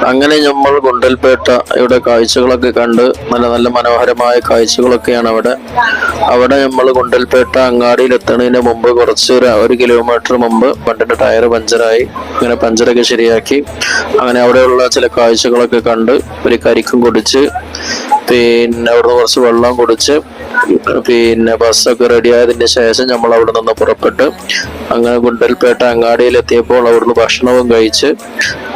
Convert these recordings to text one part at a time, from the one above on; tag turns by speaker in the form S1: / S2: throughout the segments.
S1: അങ്ങനെ നമ്മൾ ഗുണ്ടൽപേട്ട ഇവിടെ കാഴ്ചകളൊക്കെ കണ്ട് നല്ല നല്ല മനോഹരമായ കാഴ്ചകളൊക്കെയാണ് അവിടെ. അവിടെ നമ്മൾ ഗുണ്ടൽപേട്ട അങ്ങാടിയിൽ എത്തുന്നതിന് മുമ്പ് കുറച്ച് ഒരു കിലോമീറ്റർ മുമ്പ് വണ്ടിന്റെ ടയർ പഞ്ചറായി. അങ്ങനെ പഞ്ചറൊക്കെ ശരിയാക്കി അങ്ങനെ അവിടെയുള്ള ചില കാഴ്ചകളൊക്കെ കണ്ട് ഒരു കരിക്കും കുടിച്ച് പിന്നെ അവിടുന്ന് കുറച്ച് വെള്ളം കുടിച്ച് പിന്നെ ബസ്സൊക്കെ റെഡി ആയതിന് ശേഷം നമ്മൾ അവിടെ നിന്ന് പുറപ്പെട്ട് അങ്ങനെ ഗുണ്ടൽപേട്ട അങ്ങാടിയിൽ എത്തിയപ്പോൾ അവിടുന്ന് ഭക്ഷണവും കഴിച്ച്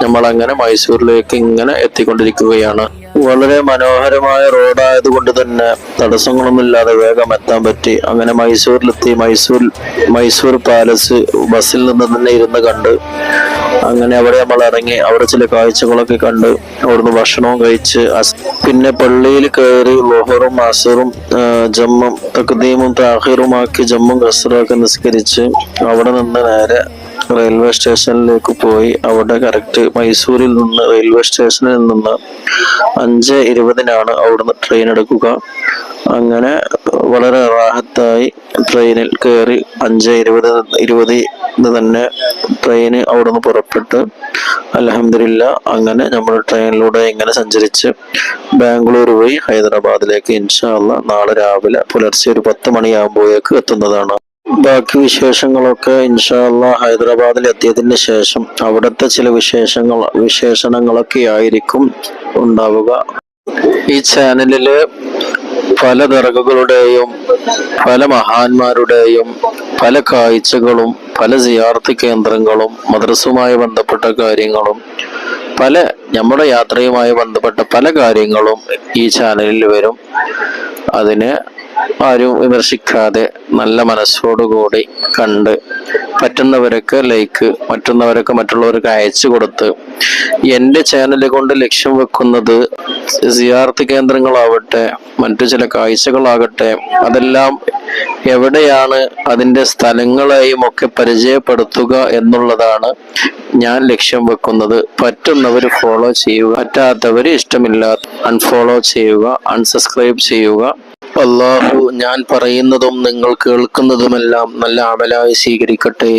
S1: നമ്മൾ അങ്ങനെ മൈസൂരിലേക്ക് ഇങ്ങനെ എത്തിക്കൊണ്ടിരിക്കുകയാണ്. വളരെ മനോഹരമായ റോഡായതുകൊണ്ട് തന്നെ തടസ്സങ്ങളൊന്നുമില്ലാതെ വേഗം എത്താൻ പറ്റി. അങ്ങനെ മൈസൂരിലെത്തി. മൈസൂർ പാലസ് ബസ്സിൽ നിന്ന് തന്നെ ഇരുന്ന് കണ്ട് അങ്ങനെ അവിടെ നമ്മൾ ഇറങ്ങി. അവിടെ ചില കാഴ്ചകളൊക്കെ കണ്ട് അവിടുന്ന് ഭക്ഷണവും കഴിച്ച് പിന്നെ പള്ളിയിൽ കയറി ളുഹറും അസറും ജമ്മും തഖ്ദീമും താഖീറുമാക്കി ജമ്മും കസ്റൊക്കെ നിസ്കരിച്ച് അവിടെ നിന്ന് നേരെ റെയിൽവേ സ്റ്റേഷനിലേക്ക് പോയി. അവിടെ കറക്റ്റ് മൈസൂരിൽ നിന്ന് റെയിൽവേ സ്റ്റേഷനിൽ നിന്ന് 5:20 അവിടുന്ന് ട്രെയിൻ എടുക്കുക. അങ്ങനെ വളരെ റാഹത്തായി ട്രെയിനിൽ കയറി 5:20 തന്നെ ട്രെയിന് അവിടുന്ന് പുറപ്പെട്ട് അൽഹംദുലില്ലാ അങ്ങനെ നമ്മൾ ട്രെയിനിലൂടെ ഇങ്ങനെ സഞ്ചരിച്ച് ബാംഗ്ലൂർ വഴി ഹൈദരാബാദിലേക്ക് ഇൻഷാ അല്ലാഹ് നാളെ രാവിലെ പുലർച്ചെ ഒരു 10 മണിയാകുമ്പോഴേക്ക് എത്തുന്നതാണ്. ബാക്കി വിശേഷങ്ങളൊക്കെ ഇൻഷാ അല്ലാഹ് ഹൈദരാബാദിൽ എത്തിയതിന് ശേഷം അവിടുത്തെ ചില വിശേഷണങ്ങളൊക്കെ ആയിരിക്കും ഉണ്ടാവുക. ഈ ചാനലില് പല ദർഗകളുടെയും പല മഹാന്മാരുടെയും പല കാഴ്ചകളും പല സിയാറത്ത് കേന്ദ്രങ്ങളും മദ്രസുമായി ബന്ധപ്പെട്ട കാര്യങ്ങളും നമ്മുടെ യാത്രയുമായി ബന്ധപ്പെട്ട പല കാര്യങ്ങളും ഈ ചാനലിൽ വരും. അതിനെ ആരും വിമർശിക്കാതെ നല്ല മനസ്സോടുകൂടി കണ്ട് പറ്റുന്നവരൊക്കെ ലൈക്ക് മറ്റുള്ളവർക്ക് അയച്ചു കൊടുത്ത് എൻ്റെ ചാനൽ കൊണ്ട് ലക്ഷ്യം വെക്കുന്നത് സിയാറത്ത് കേന്ദ്രങ്ങളാവട്ടെ മറ്റു ചില കാഴ്ചകളാകട്ടെ അതെല്ലാം എവിടെയാണ് അതിൻ്റെ സ്ഥലങ്ങളെയും ഒക്കെ പരിചയപ്പെടുത്തുക എന്നുള്ളതാണ് ഞാൻ ലക്ഷ്യം വെക്കുന്നത്. പറ്റുന്നവർ ഫോളോ ചെയ്യുക, പറ്റാത്തവർ ഇഷ്ടമില്ലാത്ത അൺഫോളോ ചെയ്യുക, അൺസബ്സ്ക്രൈബ് ചെയ്യുക. അല്ലാഹു ഞാൻ പറയുന്നതും നിങ്ങൾ കേൾക്കുന്നതുമെല്ലാം നല്ല അമലായി സ്വീകരിക്കട്ടെ.